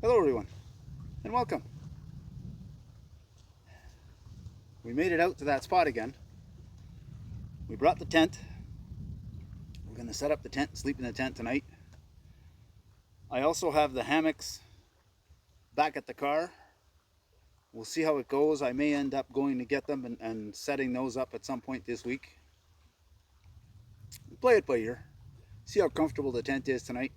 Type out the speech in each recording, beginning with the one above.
Hello everyone, and welcome. We made it out to that spot again. We brought the tent. We're going to set up the tent and sleep in the tent tonight. I also have the hammocks back at the car. We'll see how it goes. I may end up going to get them and setting those up at some point this week. We'll play it by ear. See how comfortable the tent is tonight.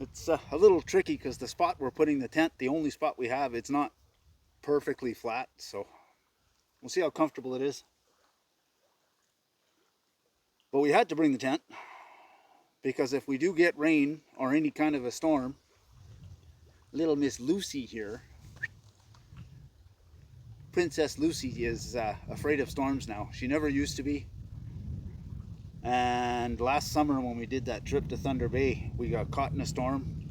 It's a little tricky because the spot we're putting the tent, the only spot we have, it's not perfectly flat, so we'll see how comfortable it is. But we had to bring the tent because if we do get rain or any kind of a storm, little Miss Lucy here, Princess Lucy, is afraid of storms now. She never used to be. And last summer when we did that trip to Thunder Bay, we got caught in a storm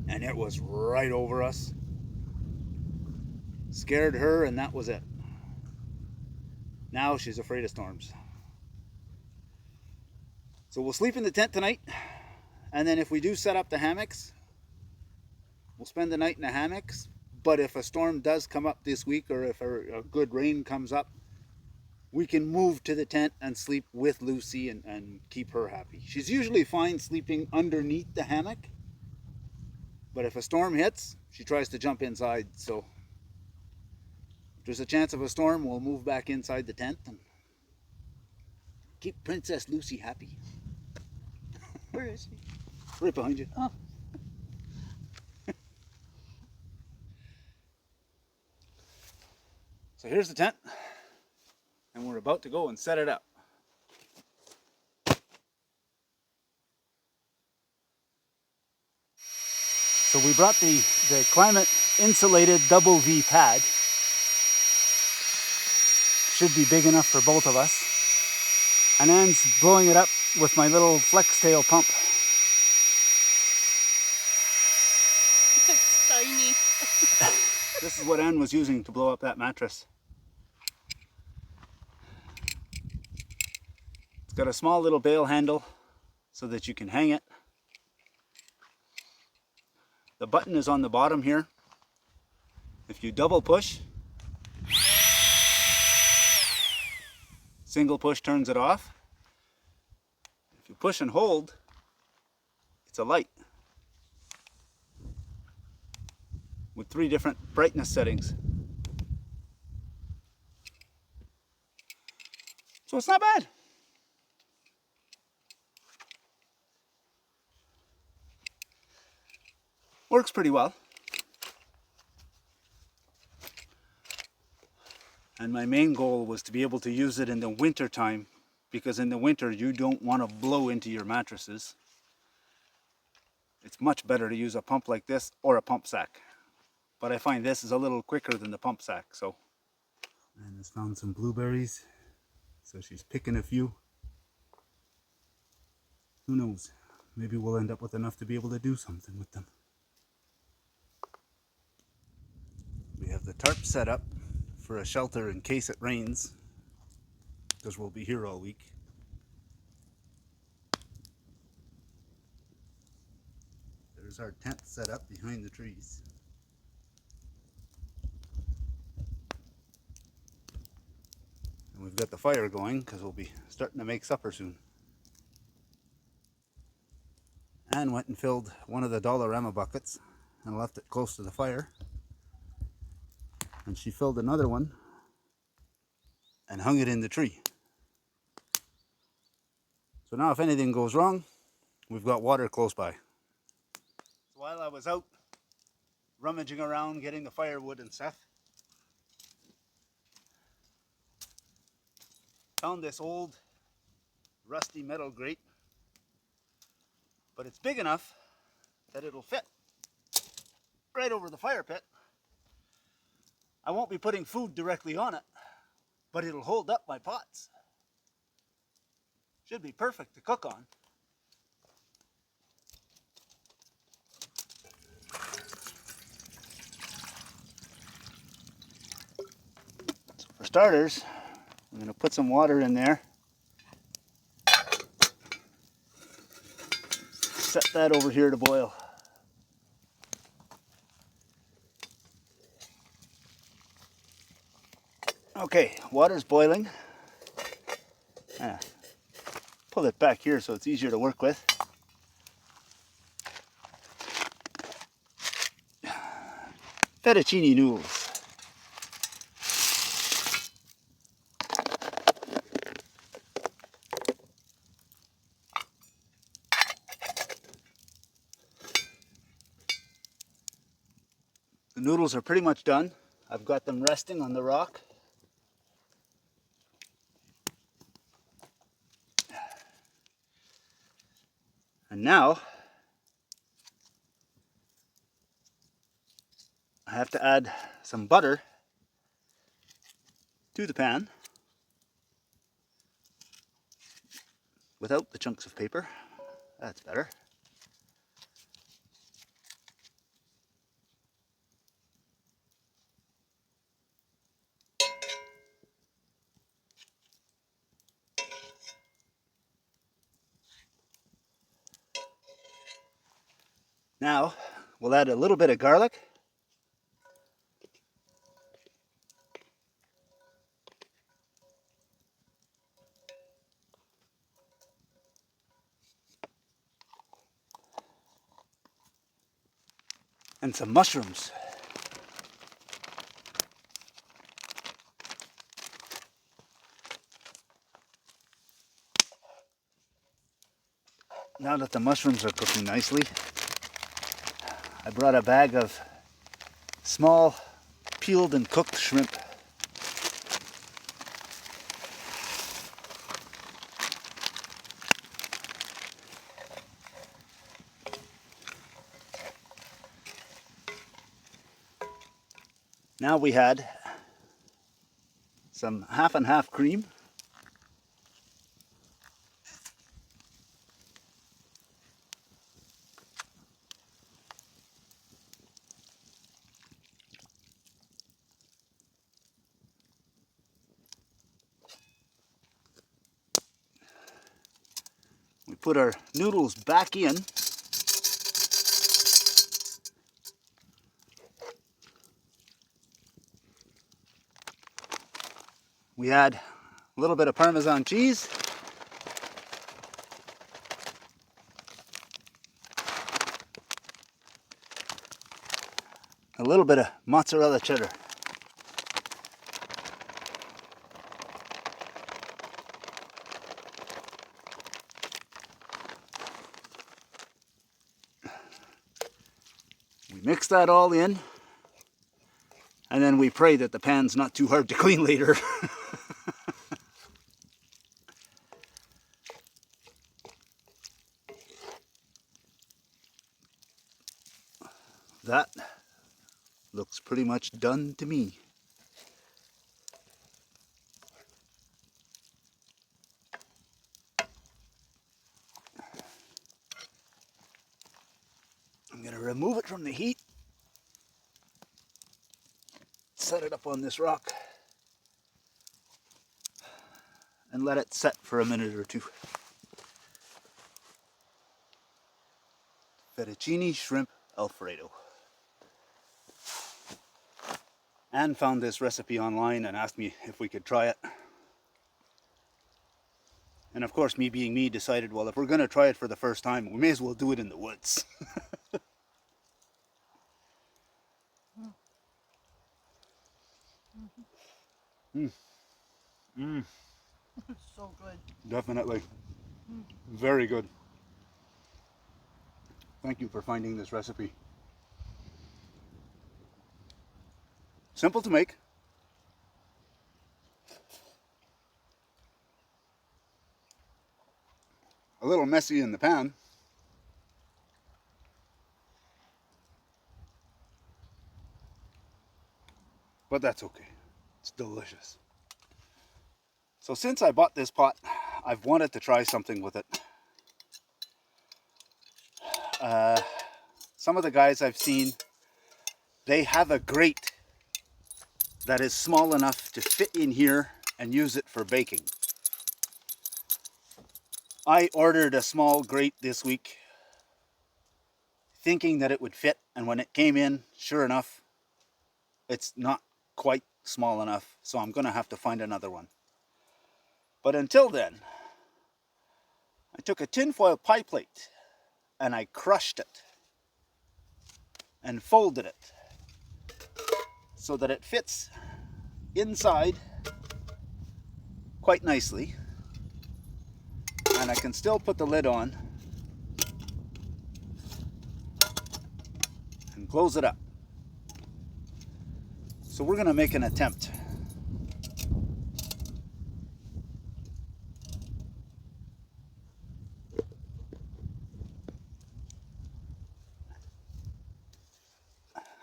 and it was right over us. Scared her and that was it. Now she's afraid of storms. So we'll sleep in the tent tonight, and then if we do set up the hammocks, we'll spend the night in the hammocks. But if a storm does come up this week, or if a good rain comes up, we can move to the tent and sleep with Lucy and keep her happy. She's usually fine sleeping underneath the hammock, but if a storm hits, she tries to jump inside. So if there's a chance of a storm, we'll move back inside the tent and keep Princess Lucy happy. Where is she? Right behind you. Oh. So here's the tent, and we're about to go and set it up. So we brought the climate insulated double V pad. Should be big enough for both of us. And Anne's blowing it up with my little flex tail pump. It's tiny. This is what Anne was using to blow up that mattress. It's got a small little bail handle so that you can hang it. The button is on the bottom here. If you double push, single push turns it off. If you push and hold, it's a light with 3 different brightness settings. So it's not bad. Works pretty well. And my main goal was to be able to use it in the winter time, because in the winter you don't want to blow into your mattresses. It's much better to use a pump like this or a pump sack. But I find this is a little quicker than the pump sack, so. And has found some blueberries, so she's picking a few. Who knows? Maybe we'll end up with enough to be able to do something with them. We have the tarp set up for a shelter in case it rains, because we'll be here all week. There's our tent set up behind the trees. And we've got the fire going because we'll be starting to make supper soon. Anne went and filled one of the Dollarama buckets and left it close to the fire. And she filled another one and hung it in the tree. So now if anything goes wrong, we've got water close by. While I was out rummaging around getting the firewood and stuff, found this old rusty metal grate, but it's big enough that it'll fit right over the fire pit. I won't be putting food directly on it, but it'll hold up my pots. Should be perfect to cook on. So for starters, I'm going to put some water in there. Set that over here to boil. Okay, water's boiling. Pull it back here so it's easier to work with. Fettuccine noodles. The noodles are pretty much done. I've got them resting on the rock. And now I have to add some butter to the pan without the chunks of paper. That's better. Now we'll add a little bit of garlic. And some mushrooms. Now that the mushrooms are cooking nicely, I brought a bag of small peeled and cooked shrimp. Now we had some half and half cream. We put our noodles back in. We add a little bit of Parmesan cheese. A little bit of mozzarella cheddar. We mix that all in, and then we pray that the pan's not too hard to clean later. That looks pretty much done to me. I'm going to remove it from the heat, set it up on this rock, and let it set for a minute or two. Fettuccine shrimp Alfredo. Anne found this recipe online and asked me if we could try it. And of course, me being me, decided, well, if we're going to try it for the first time, we may as well do it in the woods. So good. Definitely. Very good. Thank you for finding this recipe. Simple to make. A little messy in the pan. But that's okay. It's delicious. So since I bought this pot, I've wanted to try something with it. Some of the guys I've seen, they have a grate that is small enough to fit in here and use it for baking. I ordered a small grate this week, thinking that it would fit, and when it came in, sure enough, it's not quite small enough, so I'm going to have to find another one. But until then, I took a tinfoil pie plate and I crushed it and folded it so that it fits inside quite nicely, and I can still put the lid on and close it up. So we're going to make an attempt.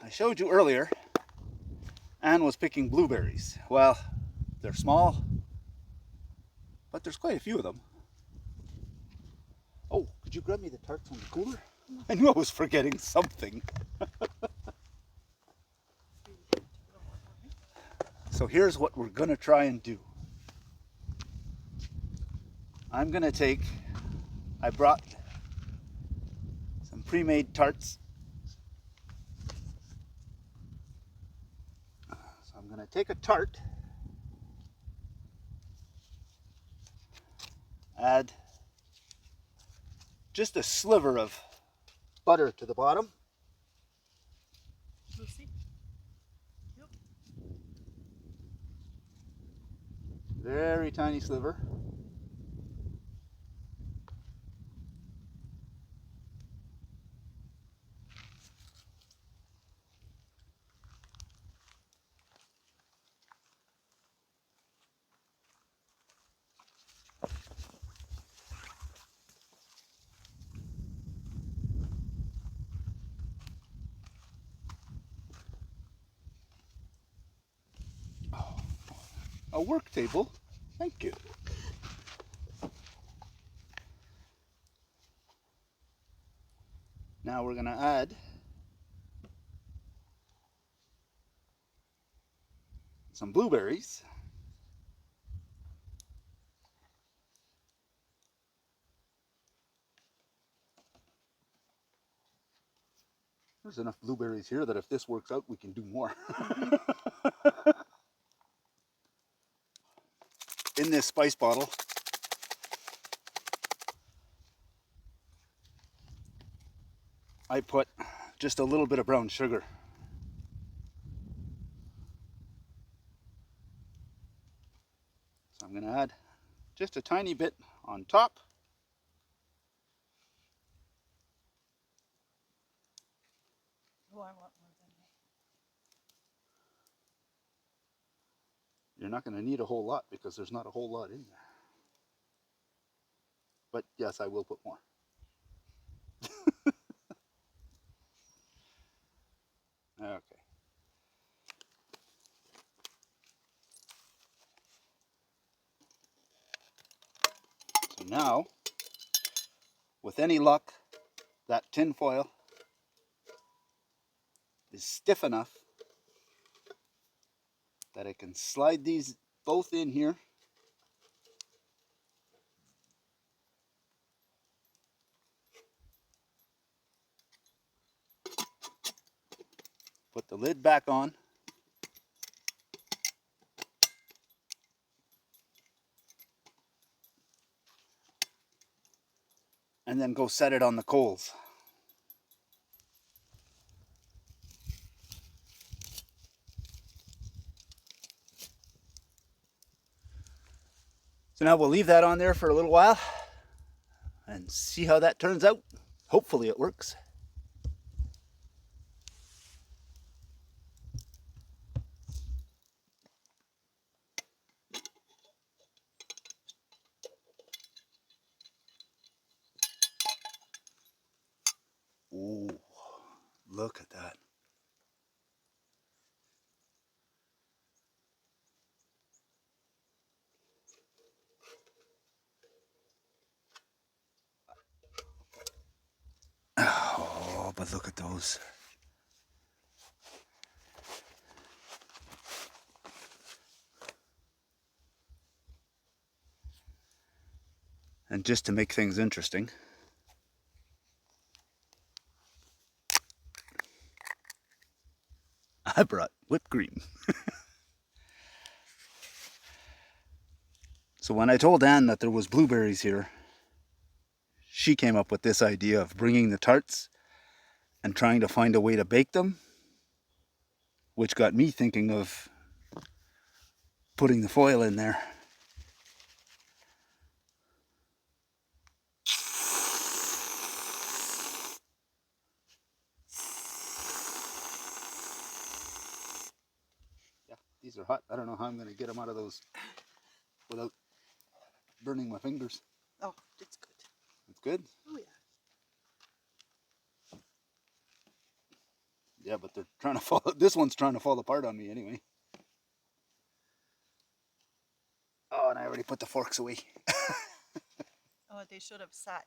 I showed you earlier Anne was picking blueberries. Well, they're small, but there's quite a few of them. Oh, could you grab me the tarts from the cooler? I knew I was forgetting something. So here's what we're gonna try and do. I'm gonna take, I brought some pre-made tarts. So I'm gonna take a tart, add just a sliver of butter to the bottom. Lucy? Yep. Very tiny sliver. A work table. Thank you. Now we're gonna add some blueberries. There's enough blueberries here that if this works out, we can do more. In this spice bottle, I put just a little bit of brown sugar. So I'm gonna add just a tiny bit on top. Oh, I want more than me. You're not gonna need a whole lot because there's not a whole lot in there. But yes, I will put more. Okay. So now, with any luck, that tin foil is stiff enough that I can slide these both in here. Put the lid back on. And then go set it on the coals. So now we'll leave that on there for a little while and see how that turns out. Hopefully it works. Ooh, look at that. Oh, but look at those. And just to make things interesting, I brought whipped cream. So when I told Anne that there was blueberries here, she came up with this idea of bringing the tarts and trying to find a way to bake them, which got me thinking of putting the foil in there. Yeah, these are hot. I don't know how I'm going to get them out of those without burning my fingers. Oh, it's good. It's good? Oh, yeah. Yeah, but they're trying to fall. This one's trying to fall apart on me anyway. Oh, and I already put the forks away. Oh, they should have sat.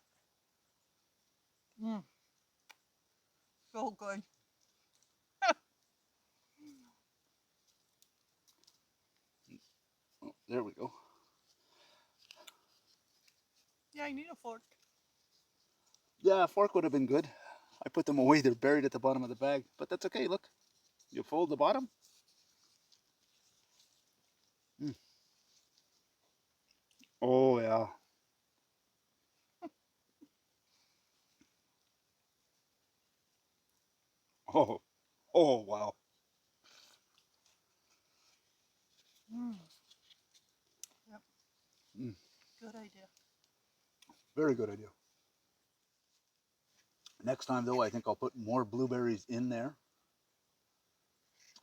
Mmm. So good. Oh, there we go. Yeah, I need a fork. Yeah, a fork would have been good. I put them away. They're buried at the bottom of the bag, but that's okay. Look, you fold the bottom. Mm. Oh yeah. Oh, oh wow. Mmm. Yep. Mm. Good idea. Very good idea. Next time though, I think I'll put more blueberries in there,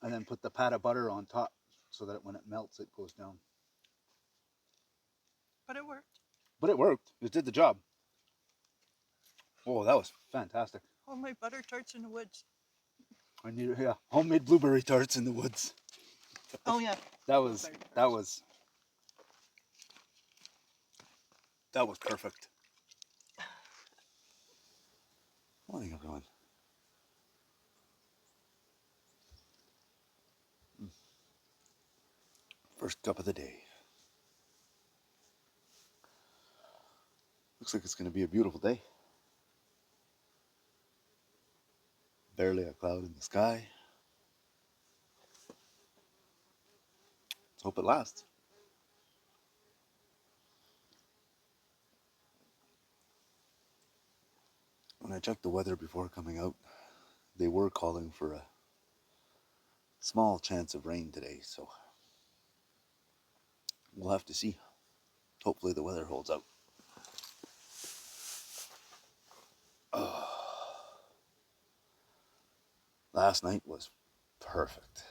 and then put the pat of butter on top, so that when it melts, it goes down. But it worked. But it worked. It did the job. Oh, that was fantastic. Homemade butter tarts in the woods. I need, yeah, homemade blueberry tarts in the woods. Oh, yeah. That was that was perfect. Morning, everyone. First cup of the day. Looks like it's going to be a beautiful day. Barely a cloud in the sky. Let's hope it lasts. When I checked the weather before coming out, they were calling for a small chance of rain today, so we'll have to see. Hopefully the weather holds out. Oh, last night was perfect.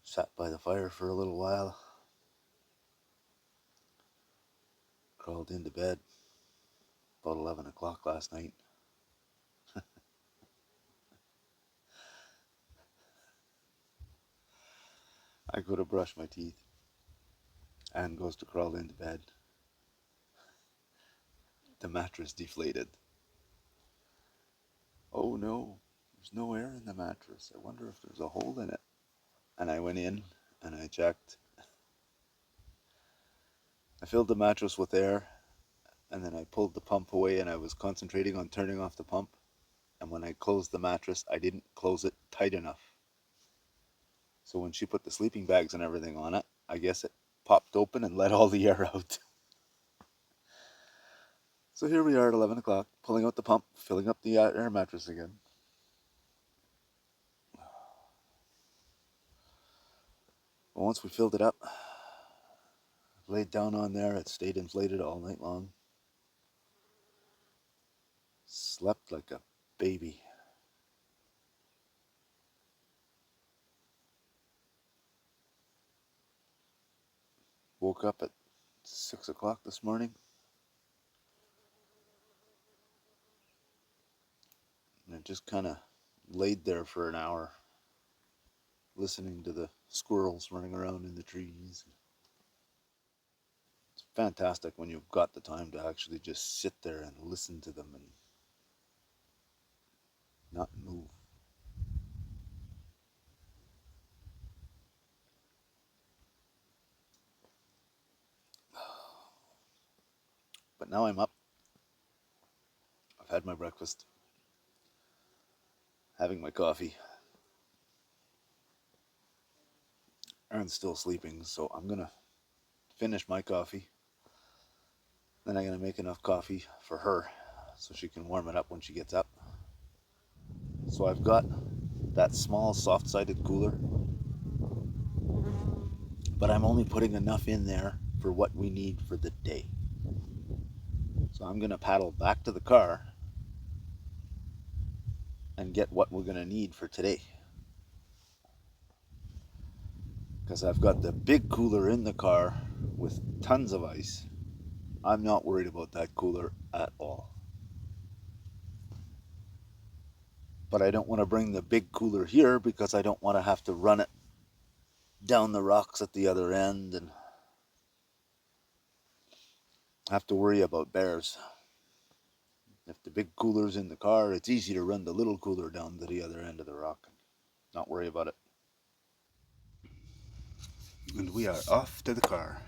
Sat by the fire for a little while. Crawled into bed about 11 o'clock last night. I go to brush my teeth. Anne goes to crawl into bed. The mattress deflated. Oh no, there's no air in the mattress. I wonder if there's a hole in it. And I went in and I checked. I filled the mattress with air, and then I pulled the pump away and I was concentrating on turning off the pump. And when I closed the mattress, I didn't close it tight enough. So when she put the sleeping bags and everything on it, I guess it popped open and let all the air out. So here we are at 11 o'clock, pulling out the pump, filling up the air mattress again. But once we filled it up, laid down on there, it stayed inflated all night long. Slept like a baby. Woke up at 6 o'clock this morning. And I just kind of laid there for an hour, listening to the squirrels running around in the trees. It's fantastic when you've got the time to actually just sit there and listen to them and not move. But now I'm up. I've had my breakfast, having my coffee. Aaron's still sleeping, so I'm gonna finish my coffee. Then I'm gonna make enough coffee for her so she can warm it up when she gets up. So I've got that small soft-sided cooler, but I'm only putting enough in there for what we need for the day. So I'm gonna paddle back to the car and get what we're gonna need for today. Because I've got the big cooler in the car with tons of ice. I'm not worried about that cooler at all. But I don't want to bring the big cooler here because I don't want to have to run it down the rocks at the other end and have to worry about bears. If the big cooler's in the car, it's easy to run the little cooler down to the other end of the rock and not worry about it. And we are off to the car.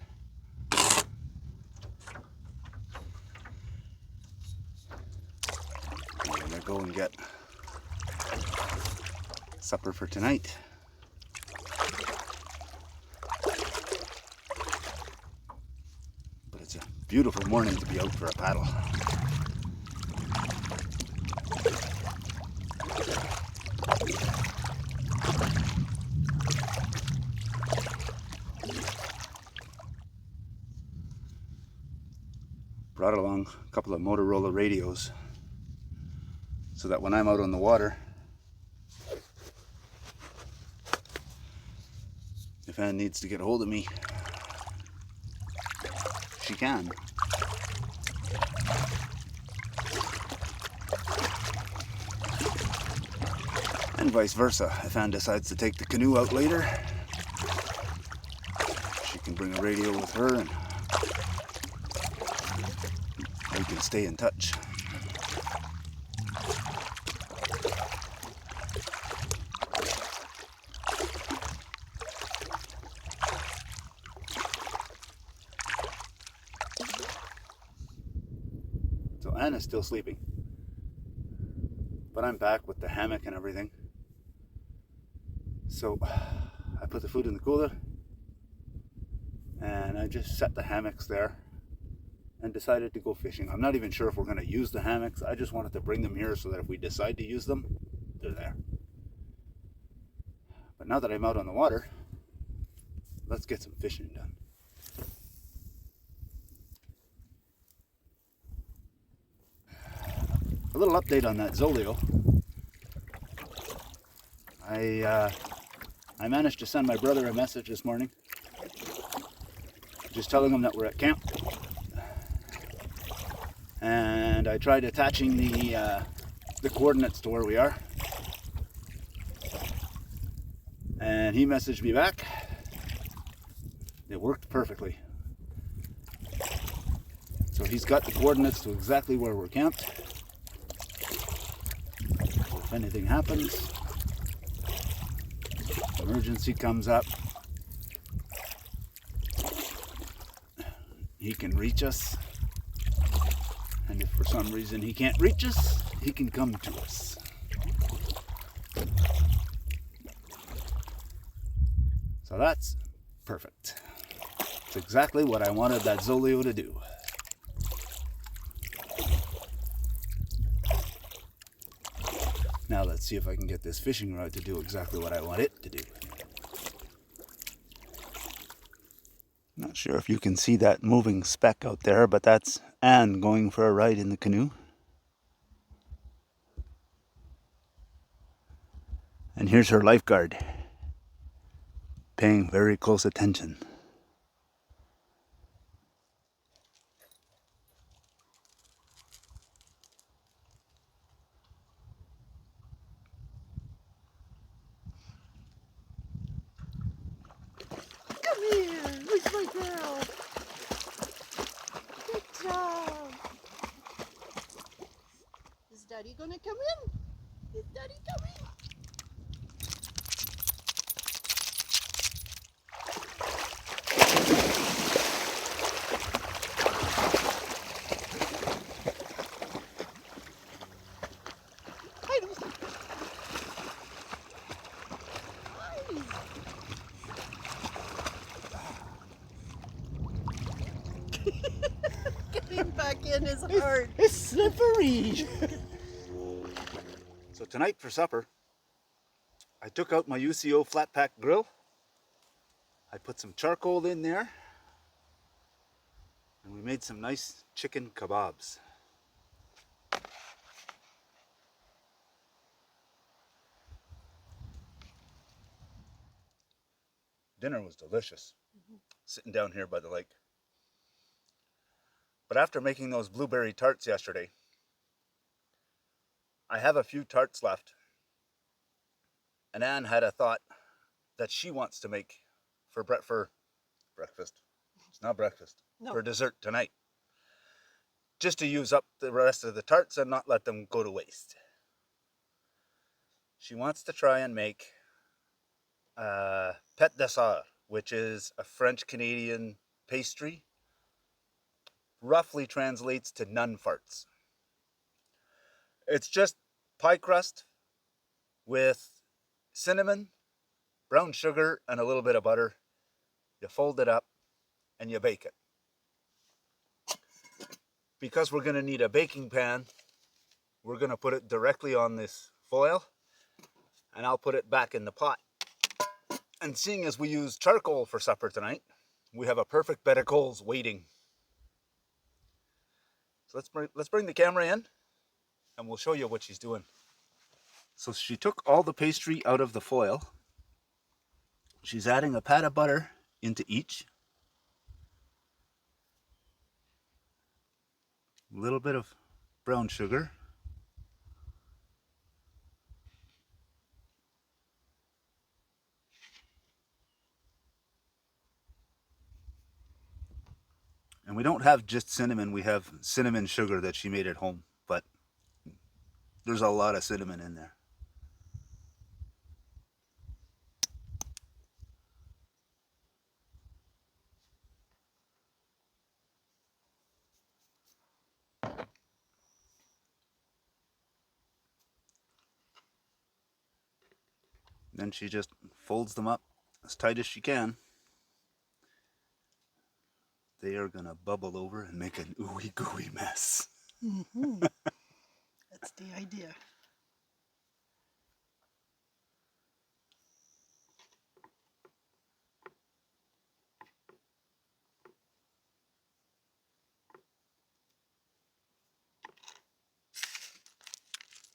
We're gonna go and get supper for tonight. But it's a beautiful morning to be out for a paddle. Brought along a couple of Motorola radios so that when I'm out on the water, if Anne needs to get a hold of me, she can. And vice versa. If Anne decides to take the canoe out later, she can bring a radio with her and we can stay in touch. So Anna's still sleeping, but I'm back with the hammock and everything. So I put the food in the cooler and I just set the hammocks there and decided to go fishing. I'm not even sure if we're going to use the hammocks. I just wanted to bring them here so that if we decide to use them, they're there. But now that I'm out on the water, let's get some fishing done. A little update on that Zoleo. I managed to send my brother a message this morning, just telling him that we're at camp. And I tried attaching the coordinates to where we are. And he messaged me back. It worked perfectly. So he's got the coordinates to exactly where we're camped. So if anything happens, emergency comes up, he can reach us. And if for some reason he can't reach us, he can come to us. So that's perfect. It's exactly what I wanted that Zoleo to do. Now let's see if I can get this fishing rod to do exactly what I want it to do. Not sure if you can see that moving speck out there, but that's Anne going for a ride in the canoe. And here's her lifeguard, paying very close attention. Come here. Who's my girl? Good job. Is Daddy gonna come in? Is Daddy coming? Hi, Lucy. Hi. skin is hard. It's slippery. So tonight for supper, I took out my UCO flat pack grill. I put some charcoal in there, and we made some nice chicken kabobs. Dinner was delicious, sitting down here by the lake. But after making those blueberry tarts yesterday, I have a few tarts left. And Anne had a thought that she wants to make for breakfast. It's not breakfast. No. For dessert tonight. Just to use up the rest of the tarts and not let them go to waste. She wants to try and make pet dessert, which is a French-Canadian pastry. Roughly translates to nun farts. It's just pie crust with cinnamon, brown sugar, and a little bit of butter. You fold it up and you bake it. Because we're going to need a baking pan, we're going to put it directly on this foil, and I'll put it back in the pot. And seeing as we use charcoal for supper tonight, we have a perfect bed of coals waiting. So let's bring the camera in, and we'll show you what she's doing. So she took all the pastry out of the foil. She's adding a pat of butter into each. A little bit of brown sugar. And we don't have just cinnamon, we have cinnamon sugar that she made at home, but there's a lot of cinnamon in there. Then she just folds them up as tight as she can. They are gonna bubble over and make an ooey gooey mess. Mm-hmm. That's the idea.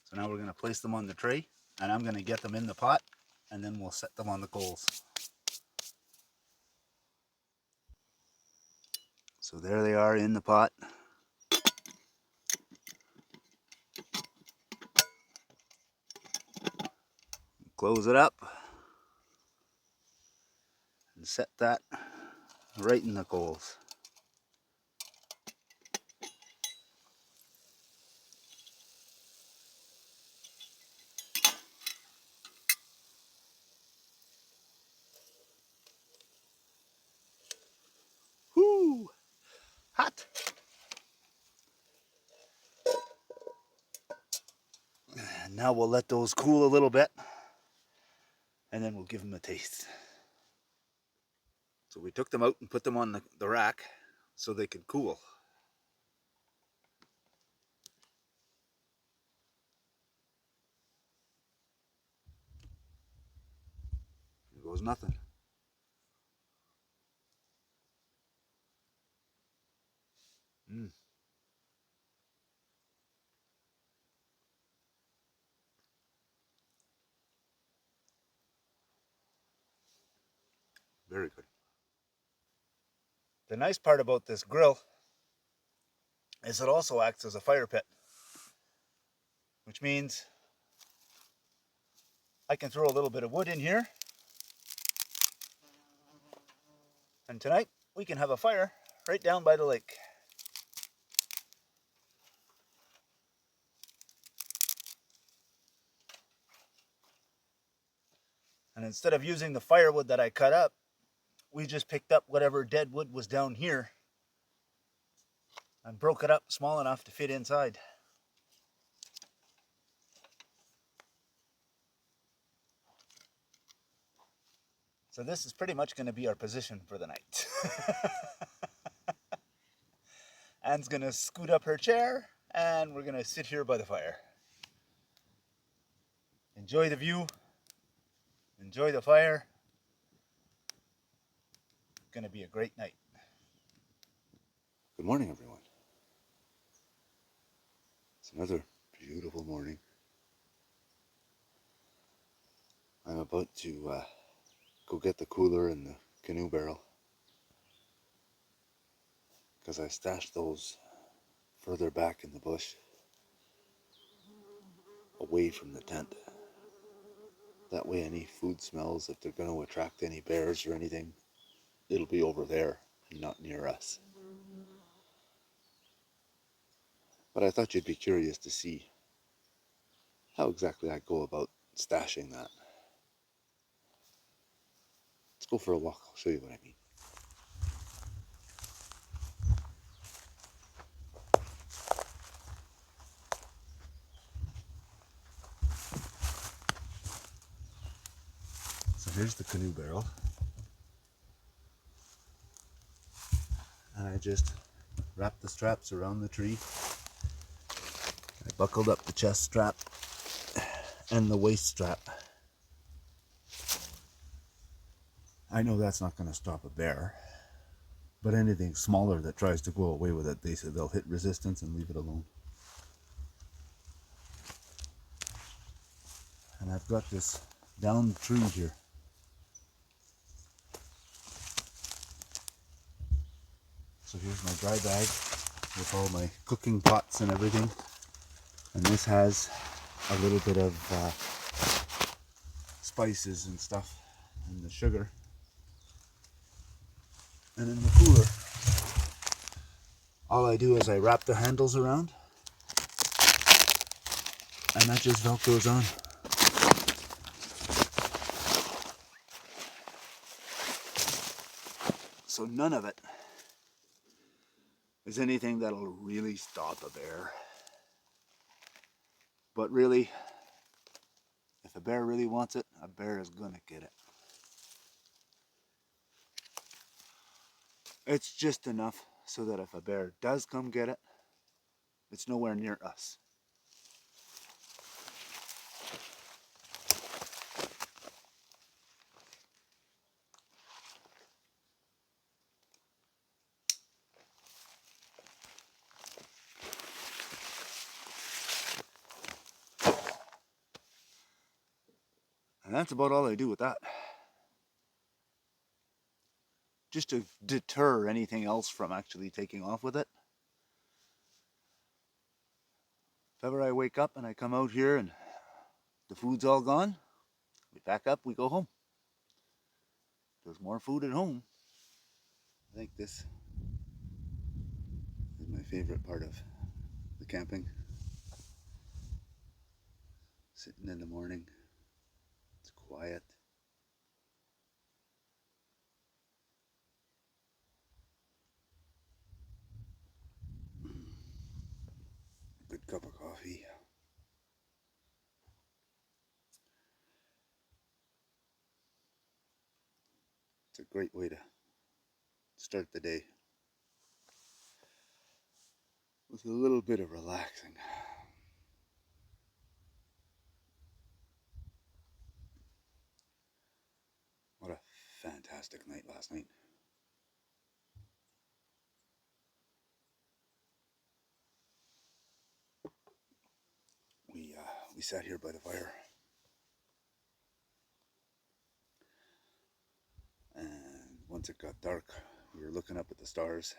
So now we're gonna place them on the tray, and I'm gonna get them in the pot, and then we'll set them on the coals. So there they are in the pot. Close it up and set that right in the coals. Whoo! Hot! And now we'll let those cool a little bit, and then we'll give them a taste. So we took them out and put them on the rack so they could cool. Here goes nothing. Very good. The nice part about this grill is it also acts as a fire pit, which means I can throw a little bit of wood in here, and tonight we can have a fire right down by the lake. And instead of using the firewood that I cut up, we just picked up whatever dead wood was down here and broke it up small enough to fit inside. So this is pretty much going to be our position for the night. Anne's gonna scoot up her chair and we're gonna sit here by the fire. Enjoy the view, enjoy the fire. Gonna be a great night. Good morning, everyone. It's another beautiful morning. I'm about to go get the cooler and the canoe barrel because I stashed those further back in the bush away from the tent. That way any food smells, if they're going to attract any bears or anything, it'll be over there and not near us. But I thought you'd be curious to see how exactly I go about stashing that. Let's go for a walk, I'll show you what I mean. So here's the canoe barrel. And I just wrapped the straps around the tree. I buckled up the chest strap and the waist strap. I know that's not going to stop a bear, but anything smaller that tries to go away with it, they say they'll hit resistance and leave it alone. And I've got this downed tree here. So here's my dry bag with all my cooking pots and everything. And this has a little bit of spices and stuff and the sugar. And in the cooler, all I do is I wrap the handles around and that just velcros on. So none of it is anything that'll really stop a bear. But really, if a bear really wants it, a bear is gonna get it. It's just enough so that if a bear does come get it, it's nowhere near us. And that's about all I do with that. Just to deter anything else from actually taking off with it. If ever I wake up and I come out here and the food's all gone, we pack up, we go home. There's more food at home. I think this is my favorite part of the camping. Sitting in the morning, it's quiet. Good cup of coffee. It's a great way to start the day with a little bit of relaxing. What a fantastic night last night. We sat here by the fire and once it got dark we were looking up at the stars,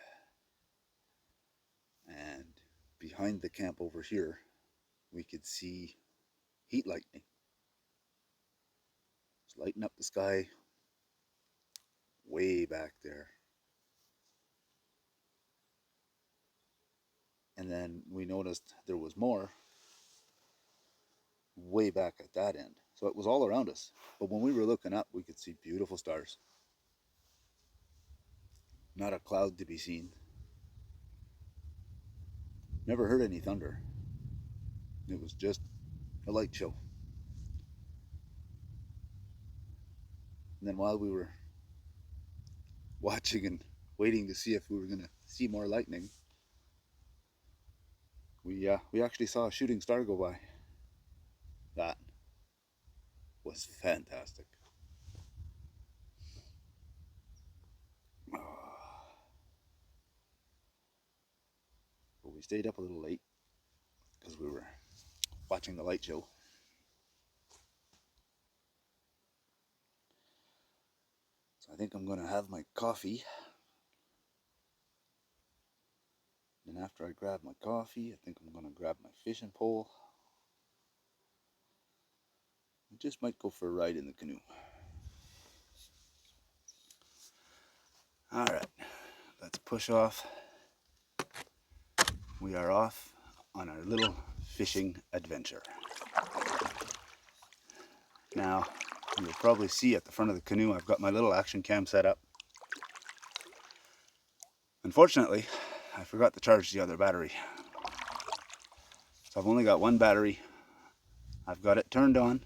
and behind the camp over here we could see heat lightning. It's lighting up the sky way back there. And then we noticed there was more way back at that end. So it was all around us. But when we were looking up, we could see beautiful stars. Not a cloud to be seen. Never heard any thunder. It was just a light show. And then while we were watching and waiting to see if we were going to see more lightning, We actually saw a shooting star go by. That was fantastic. But we stayed up a little late because we were watching the light show. So I think I'm going to have my coffee. And after I grab my coffee, I think I'm going to grab my fishing pole. I just might go for a ride in the canoe. Alright, let's push off. We are off on our little fishing adventure. Now, you'll probably see at the front of the canoe, I've got my little action cam set up. Unfortunately, I forgot to charge the other battery. So I've only got one battery. I've got it turned on.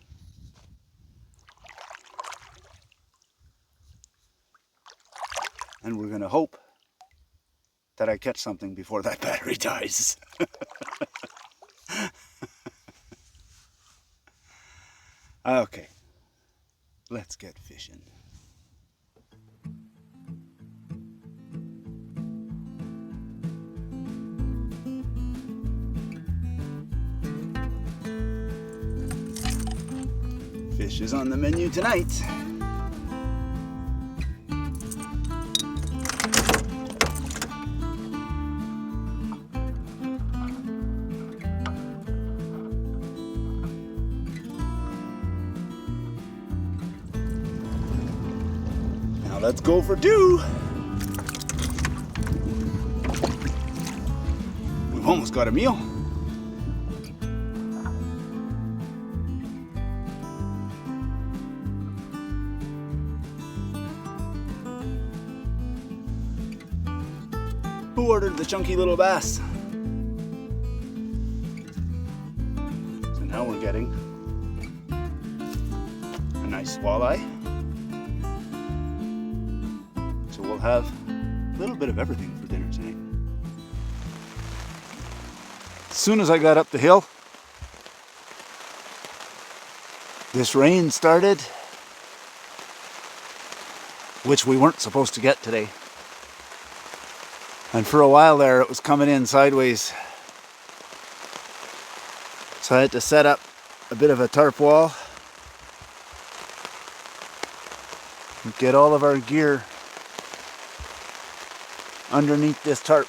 And we're going to hope that I catch something before that battery dies. Okay, let's get fishing. Fish is on the menu tonight. Now let's go for two. We've almost got a meal. Who ordered the chunky little bass? So now we're getting a nice walleye. So we'll have a little bit of everything for dinner tonight. As soon as I got up the hill, this rain started, which we weren't supposed to get today. And for a while there, it was coming in sideways. So I had to set up a bit of a tarp wall and get all of our gear underneath this tarp.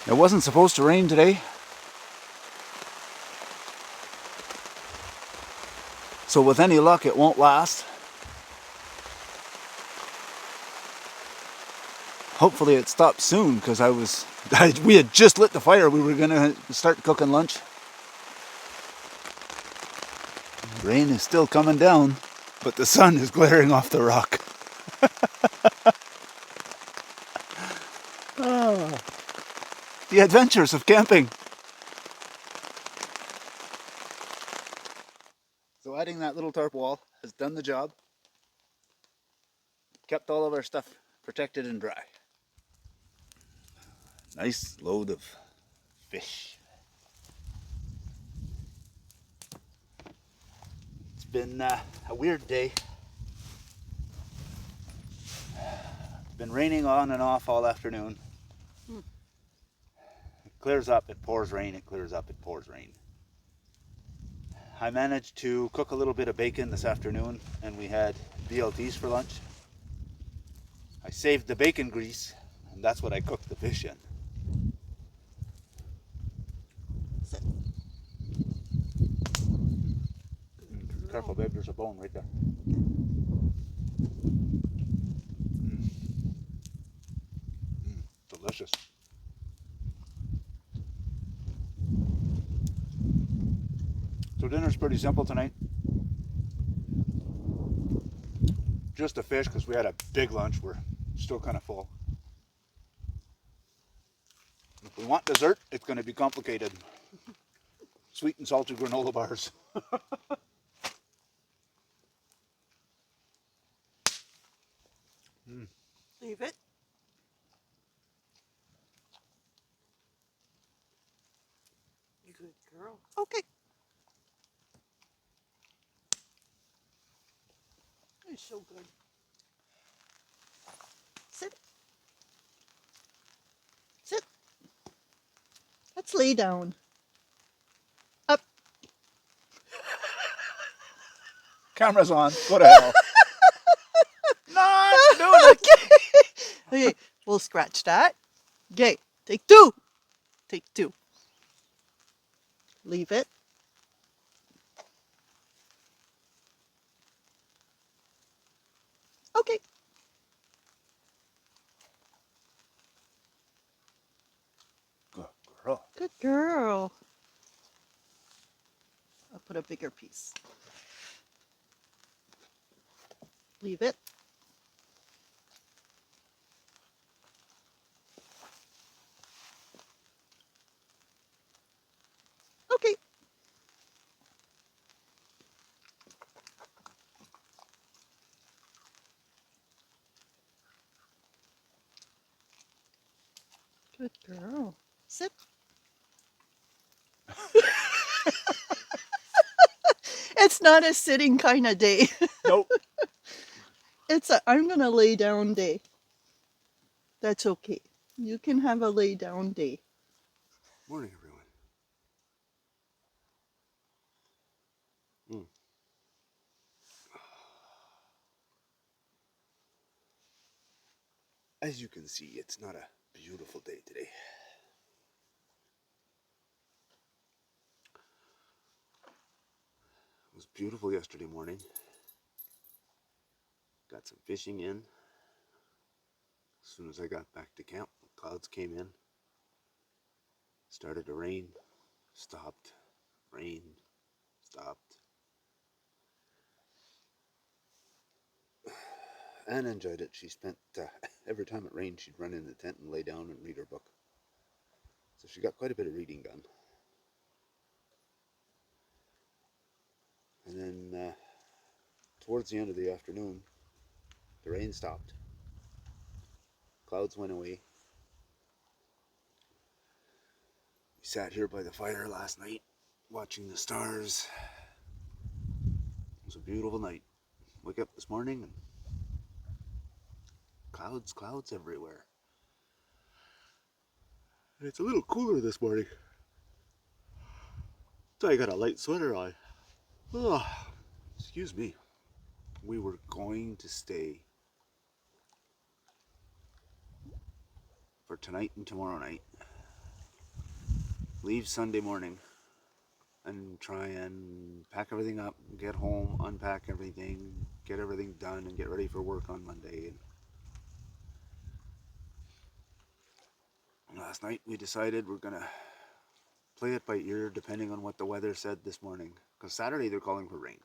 It wasn't supposed to rain today. So with any luck, it won't last. Hopefully it stops soon, because we had just lit the fire. We were gonna start cooking lunch. Rain is still coming down, but the sun is glaring off the rock. Oh, the adventures of camping. So adding that little tarp wall has done the job. Kept all of our stuff protected and dry. Nice load of fish. It's been a weird day. It's been raining on and off all afternoon. It clears up, it pours rain, it clears up, it pours rain. I managed to cook a little bit of bacon this afternoon, and we had BLTs for lunch. I saved the bacon grease, and that's what I cooked the fish in. Careful, babe, there's a bone right there. Delicious. So dinner's pretty simple tonight. Just a fish, because we had a big lunch. We're still kind of full. If we want dessert, it's going to be complicated. Sweet and salty granola bars. Mm. Leave it. Good girl. Okay. You're so good. Sit. Sit. Let's lay down. Up. Camera's on. Go to hell. Not doing it. Okay. Okay. We'll scratch that. Okay. Take two. Take two. Leave it. Okay. Good girl. Good girl. I'll put a bigger piece. Leave it. Okay. Good girl. Sit. It's not a sitting kind of day. Nope. It's a I'm gonna lay down day. That's okay. You can have a lay down day. Morning, everyone. As you can see, it's not a beautiful day today. It was beautiful yesterday morning. Got some fishing in. As soon as I got back to camp, clouds came in. Started to rain. Stopped. Rained. Stopped. Anna enjoyed it. She spent, every time it rained, she'd run in the tent and lay down and read her book. So she got quite a bit of reading done. And then, towards the end of the afternoon, the rain stopped. Clouds went away. We sat here by the fire last night, watching the stars. It was a beautiful night. Wake up this morning and clouds everywhere. And it's a little cooler this morning. So I got a light sweater on. Oh, excuse me. We were going to stay for tonight and tomorrow night. Leave Sunday morning and try and pack everything up, get home, unpack everything, get everything done, and get ready for work on Monday. And last night we decided we're gonna play it by ear depending on what the weather said this morning. Because Saturday they're calling for rain.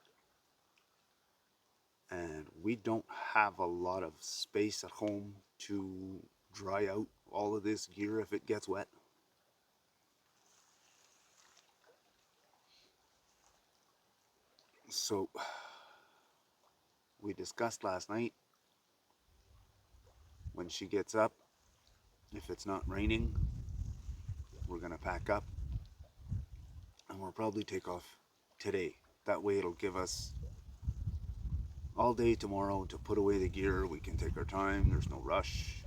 And we don't have a lot of space at home to dry out all of this gear if it gets wet. So we discussed last night, when she gets up, if it's not raining, we're gonna pack up and we'll probably take off today. That way it'll give us all day tomorrow to put away the gear. We can take our time, there's no rush.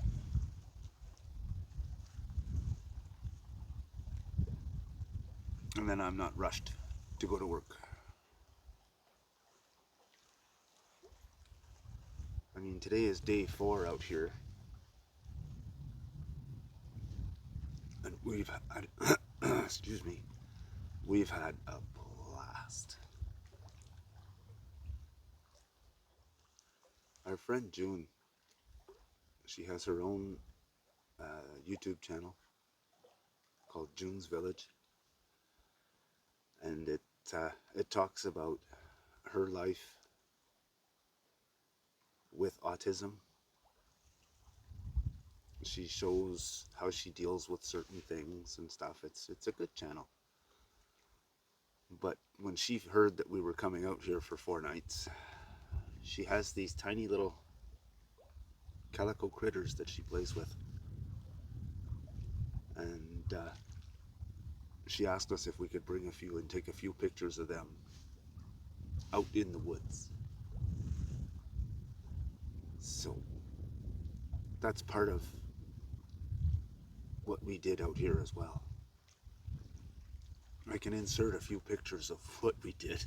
And then I'm not rushed to go to work. I mean, today is day 4 out here. And we've had, excuse me, we've had a blast. Our friend June, she has her own YouTube channel called June's Village. And it talks about her life with autism. She shows how she deals with certain things and stuff. It's a good channel. But when she heard that we were coming out here for 4 nights, she has these tiny little calico critters that she plays with. And she asked us if we could bring a few and take a few pictures of them out in the woods. So that's part of what we did out here as well. I can insert a few pictures of what we did.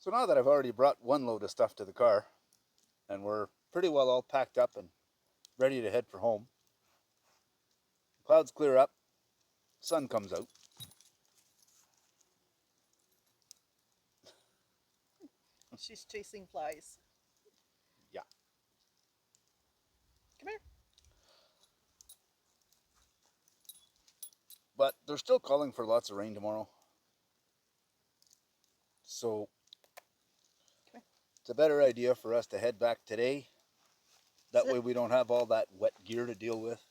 So now that I've already brought one load of stuff to the car, and we're pretty well all packed up and ready to head for home, clouds clear up, sun comes out. She's chasing flies. Yeah. Come here. But they're still calling for lots of rain tomorrow. So it's a better idea for us to head back today. That way we don't have all that wet gear to deal with.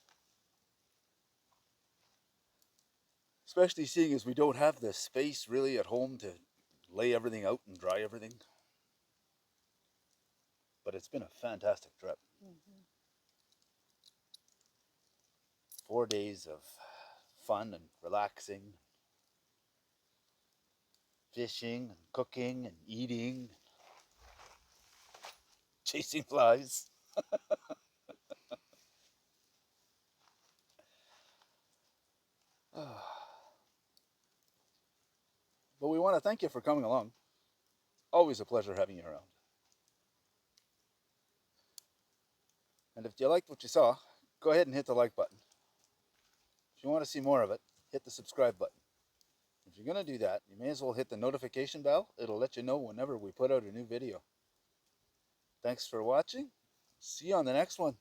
Especially seeing as we don't have the space really at home to lay everything out and dry everything. But it's been a fantastic trip. 4 days of fun and relaxing, fishing and cooking and eating, chasing flies. But we want to thank you for coming along. Always a pleasure having you around. And if you liked what you saw, go ahead and hit the like button. If you want to see more of it, hit the subscribe button. If you're going to do that, you may as well hit the notification bell. It'll let you know whenever we put out a new video. Thanks for watching. See you on the next one.